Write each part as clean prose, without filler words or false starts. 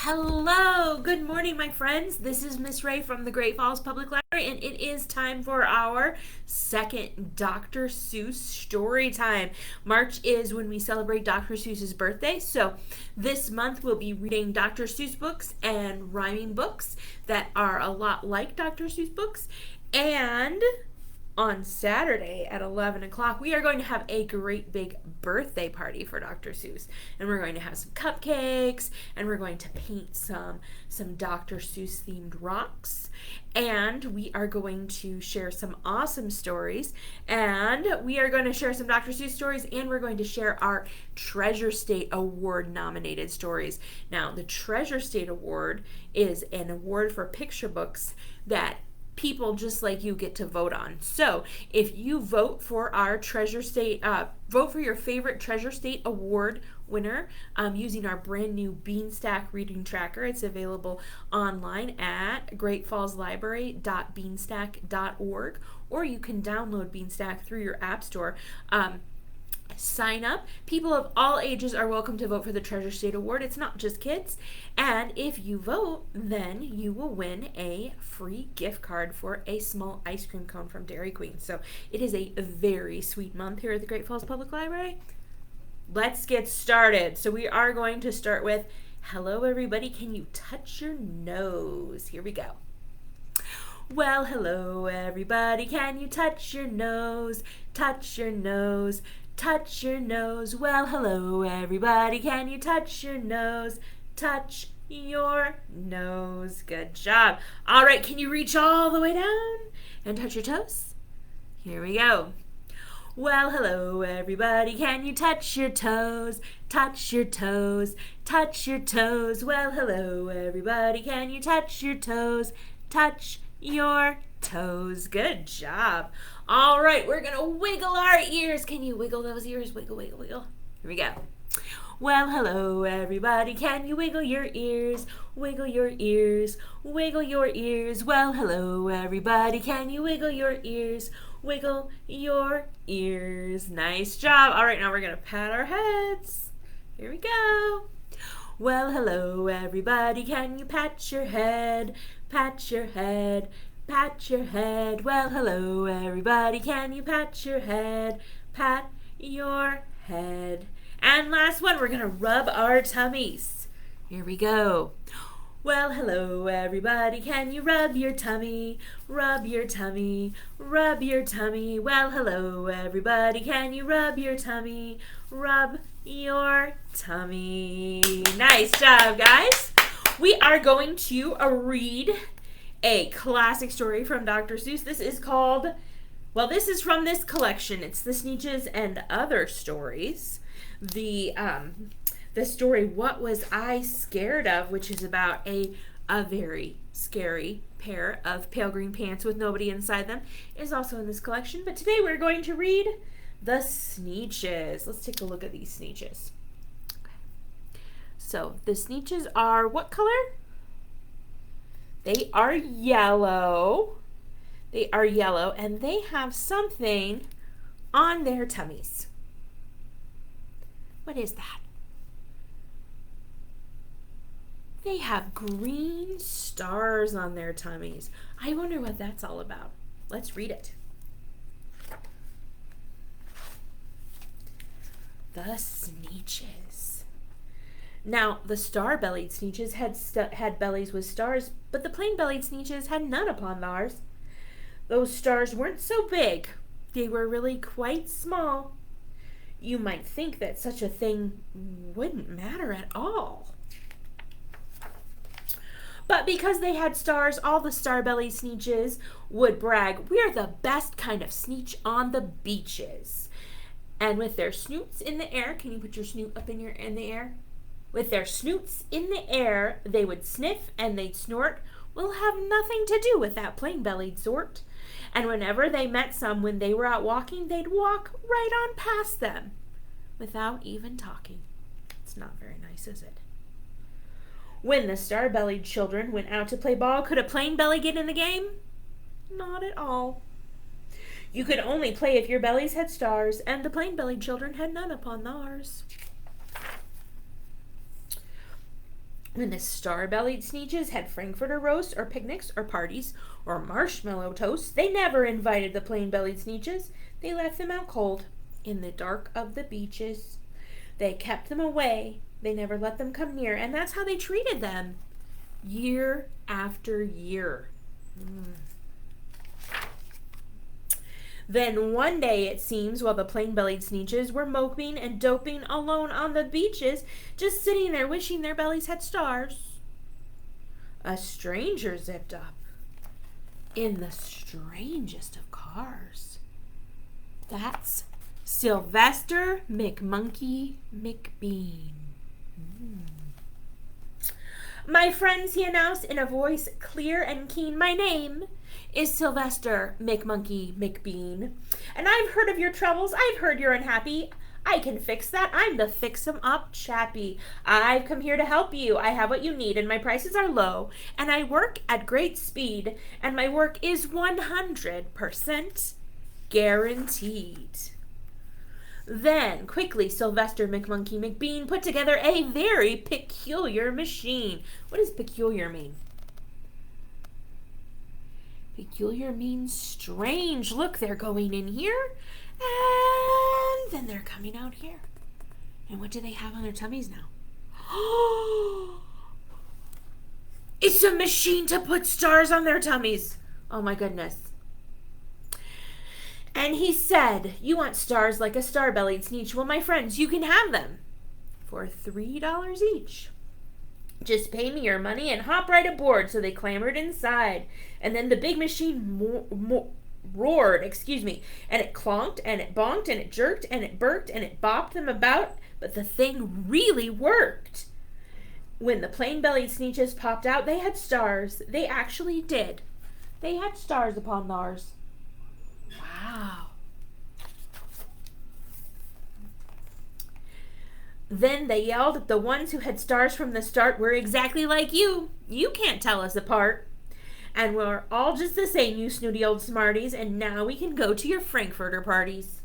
Hello, good morning, my friends. This is Miss Ray from the Great Falls Public Library, and it is time for our second Dr. Seuss story time. March is when we celebrate Dr. Seuss's birthday, so this month we'll be reading Dr. Seuss books and rhyming books that are a lot like Dr. Seuss books. And on Saturday at 11 o'clock, we are going to have a great big birthday party for Dr. Seuss. And we're going to have some cupcakes, and we're going to paint some Dr. Seuss themed rocks. And we are going to share some awesome stories. And we are going to share some Dr. Seuss stories, and we're going to share our Treasure State Award nominated stories. Now, the Treasure State Award is an award for picture books that people just like you get to vote on. So if you vote for our Treasure State, vote for your favorite Treasure State Award winner using our brand new Beanstack reading tracker. It's available online at greatfallslibrary.beanstack.org, or you can download Beanstack through your app store. Sign up. People of all ages are welcome to vote for the Treasure State Award. It's not just kids. And if you vote, then you will win a free gift card for a small ice cream cone from Dairy Queen. So it is a very sweet month here at the Great Falls Public Library. Let's get started. So we are going to start with, hello everybody, can you touch your nose? Here we go. Well, hello everybody, can you touch your nose? Touch your nose. Touch your nose. Well, hello everybody, can you touch your nose? Touch your nose. Good job. All right, can you reach all the way down and touch your toes? Here we go. Well, hello everybody, can you touch your toes? Touch your toes. Touch your toes. Well, hello everybody, can you touch your toes? Touch your toes. Good job. All right, we're going to wiggle our ears. Can you wiggle those ears? Wiggle, wiggle, wiggle. Here we go. Well, hello, everybody. Can you wiggle your ears? Wiggle your ears. Wiggle your ears. Well, hello, everybody. Can you wiggle your ears? Wiggle your ears. Nice job. All right, now we're going to pat our heads. Here we go. Well, hello, everybody. Can you pat your head? Pat your head. Pat your head. Well, hello, everybody. Can you pat your head? Pat your head. And last one, we're going to rub our tummies. Here we go. Well, hello, everybody. Can you rub your tummy? Rub your tummy. Rub your tummy. Well, hello, everybody. Can you rub your tummy? Rub your tummy. Nice job, guys. We are going to read a classic story from Dr. Seuss. This is called, well, this is from this collection. It's the Sneetches and Other Stories. The story, What Was I Scared Of?, which is about a very scary pair of pale green pants with nobody inside them, is also in this collection. But today we're going to read the Sneetches. Let's take a look at these Sneetches. Okay. So the Sneetches are what color? They are yellow. They are yellow, and they have something on their tummies. What is that? They have green stars on their tummies. I wonder what that's all about. Let's read it. The Sneetches. Now, the star-bellied Sneetches had bellies with stars, but the plain-bellied Sneetches had none upon theirs. Those stars weren't so big. They were really quite small. You might think that such a thing wouldn't matter at all. But because they had stars, all the star-bellied Sneetches would brag, "We're the best kind of Sneetch on the beaches." And with their snoots in the air, can you put your snoot up in the air? With their snoots in the air, they would sniff and they'd snort. We'll have nothing to do with that plain-bellied sort. And whenever they met some when they were out walking, they'd walk right on past them without even talking. It's not very nice, is it? When the star-bellied children went out to play ball, could a plain belly get in the game? Not at all. You could only play if your bellies had stars, and the plain-bellied children had none upon theirs. When the star-bellied Sneetches had frankfurter roasts or picnics or parties or marshmallow toasts, they never invited the plain-bellied Sneetches. They left them out cold in the dark of the beaches. They kept them away. They never let them come near, and that's how they treated them year after year. Then one day, it seems, while the plain-bellied Sneetches were moping and doping alone on the beaches, just sitting there wishing their bellies had stars, a stranger zipped up in the strangest of cars. That's Sylvester McMonkey McBean. My friends, he announced in a voice clear and keen, my name is Sylvester McMonkey McBean, and I've heard of your troubles. I've heard you're unhappy. I can fix that. I'm the fix-em-up chappie. I've come here to help you. I have what you need, and my prices are low, and I work at great speed, and my work is 100% guaranteed. Then, quickly, Sylvester McMonkey McBean put together a very peculiar machine. What does peculiar mean? Peculiar means strange. Look, they're going in here, and then they're coming out here. And what do they have on their tummies now? It's a machine to put stars on their tummies. Oh my goodness. And he said, you want stars like a star-bellied Sneetch? Well, my friends, you can have them for $3 each. Just pay me your money and hop right aboard. So they clambered inside. And then the big machine roared, and it clonked, and it bonked, and it jerked, and it burked, and it bopped them about. But the thing really worked. When the plain-bellied Sneetches popped out, they had stars. They actually did. They had stars upon theirs. Wow. Then they yelled at the ones who had stars from the start, we're exactly like you. You can't tell us apart. And we're all just the same, you snooty old smarties, and now we can go to your frankfurter parties.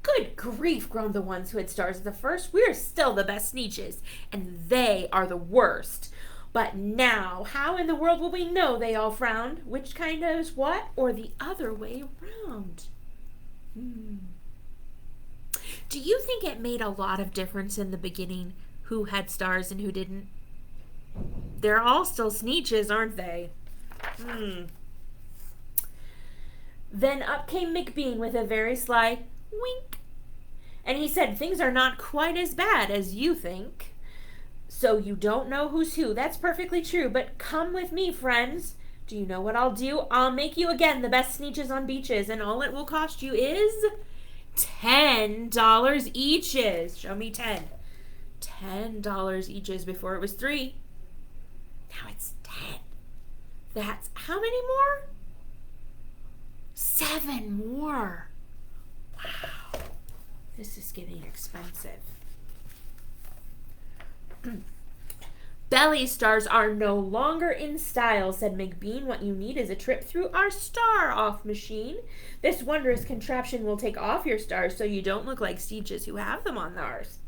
Good grief, groaned the ones who had stars at the first. We're still the best Sneetches, and they are the worst. But now, how in the world will we know? They all frowned. Which kind is what? Or the other way around? Do you think it made a lot of difference in the beginning who had stars and who didn't? They're all still Sneetches, aren't they? Then up came McBean with a very sly wink. And he said, things are not quite as bad as you think. So you don't know who's who. That's perfectly true. But come with me, friends. Do you know what I'll do? I'll make you again the best Sneetches on beaches. And all it will cost you is $10 eaches. Show me 10. $10 eaches. Before it was 3. Now it's 10. That's how many more? 7 more. Wow. This is getting expensive. Belly stars are no longer in style, said McBean. What you need is a trip through our star-off machine. This wondrous contraption will take off your stars so you don't look like Sneetches who have them on theirs.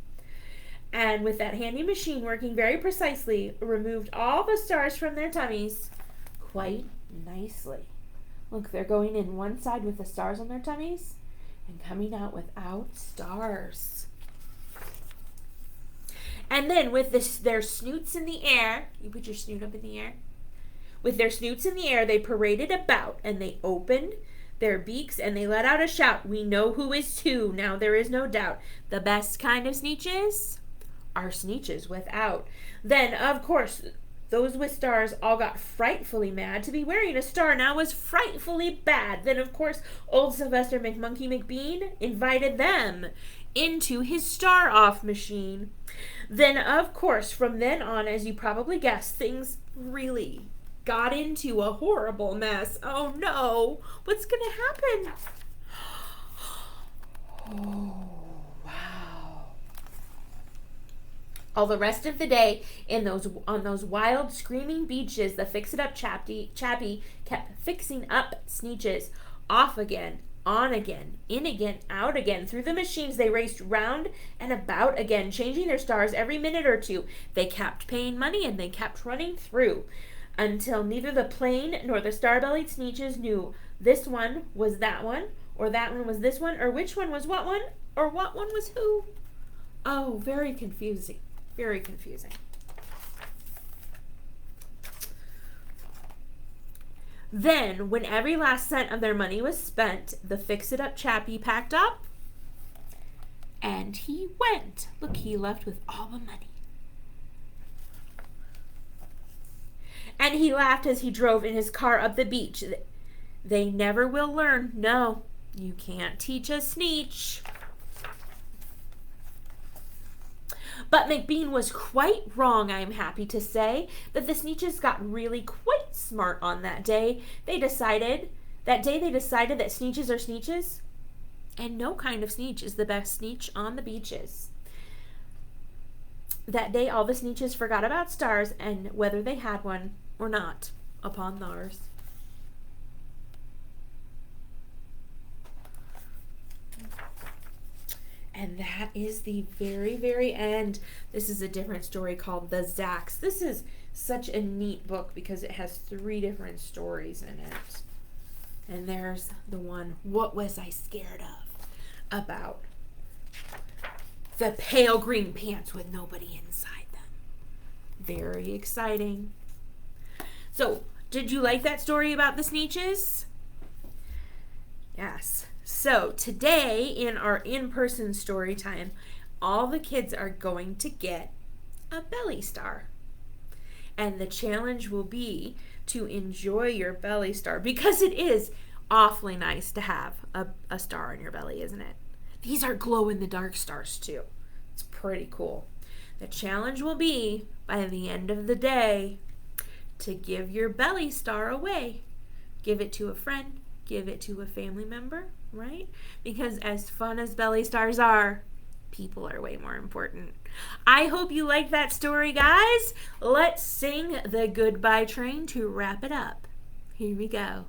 And with that handy machine working very precisely, removed all the stars from their tummies quite nicely. Look, they're going in one side with the stars on their tummies and coming out without stars. And then with their snoots in the air, you put your snoot up in the air. With their snoots in the air, they paraded about, and they opened their beaks, and they let out a shout. We know who is who, now there is no doubt. The best kind of Sneetches are Sneetches without. Then, of course, those with stars all got frightfully mad. To be wearing a star now was frightfully bad. Then, of course, old Sylvester McMonkey McBean invited them into his star-off machine. Then, of course, from then on, as you probably guessed, things really got into a horrible mess. Oh, no. What's going to happen? Oh, wow. All the rest of the day, on those wild, screaming beaches, the fix-it-up chappie kept fixing up Sneetches off again On again, in again, out again. Through the machines they raced round and about again, changing their stars every minute or two. They kept paying money and they kept running through, until neither the plain nor the star-bellied Sneetches knew this one was that one, or that one was this one, or which one was what one, or what one was who. Oh, very confusing. Very confusing. Then, when every last cent of their money was spent, the fix-it-up chappie packed up, and he went. Look, he left with all the money. And he laughed as he drove in his car up the beach. They never will learn. No, you can't teach a Sneetch. But McBean was quite wrong, I am happy to say, that the Sneetches got really quite smart on that day. They decided that Sneetches are Sneetches, and no kind of Sneetch is the best Sneetch on the beaches. That day all the Sneetches forgot about stars and whether they had one or not upon theirs. And that is the very, very end. This is a different story called The Zacks. This is such a neat book because it has 3 different stories in it. And there's the one, What Was I Scared Of? About the pale green pants with nobody inside them. Very exciting. So, did you like that story about the Sneetches? Yes. So today in our in-person story time, all the kids are going to get a belly star. And the challenge will be to enjoy your belly star, because it is awfully nice to have a star on your belly, isn't it? These are glow-in-the-dark stars too. It's pretty cool. The challenge will be, by the end of the day, to give your belly star away. Give it to a friend, give it to a family member, right? Because as fun as belly stars are, people are way more important. I hope you liked that story, guys. Let's sing the Goodbye Train to wrap it up. Here we go.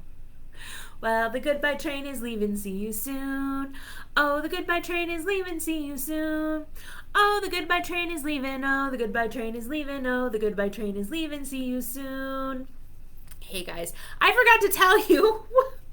Well, the goodbye train is leaving, see you soon. Oh, the goodbye train is leaving, see you soon. Oh, the goodbye train is leaving, oh, the goodbye train is leaving, oh, the goodbye train is leaving, see you soon. Hey guys, I forgot to tell you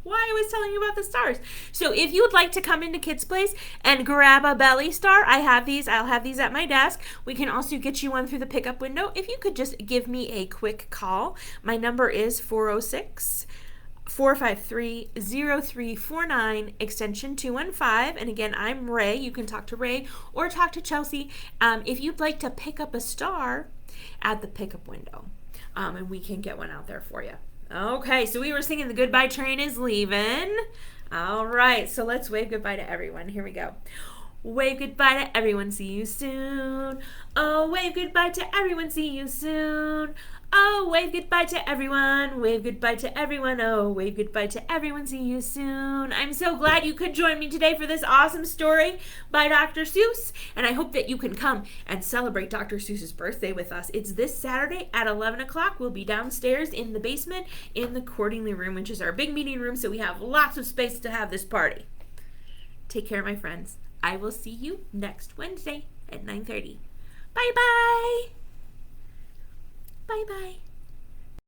why I was telling you about the stars. So if you would like to come into Kids Place and grab a belly star, I have these. I'll have these at my desk. We can also get you one through the pickup window. If you could just give me a quick call. My number is 406-453-0349, extension 215. And again, I'm Ray. You can talk to Ray or talk to Chelsea if you'd like to pick up a star at the pickup window. And we can get one out there for you. Okay, so we were singing The Goodbye Train is Leaving. All right, so let's wave goodbye to everyone. Here we go. Wave goodbye to everyone, see you soon. Oh, wave goodbye to everyone, see you soon. Oh, wave goodbye to everyone. Wave goodbye to everyone. Oh, wave goodbye to everyone, see you soon. I'm so glad you could join me today for this awesome story by Dr. Seuss. And I hope that you can come and celebrate Dr. Seuss's birthday with us. It's this Saturday at 11 o'clock. We'll be downstairs in the basement in the Cordingley room, which is our big meeting room, so we have lots of space to have this party. Take care, my friends. I will see you next Wednesday at 9:30. Bye-bye. Bye-bye.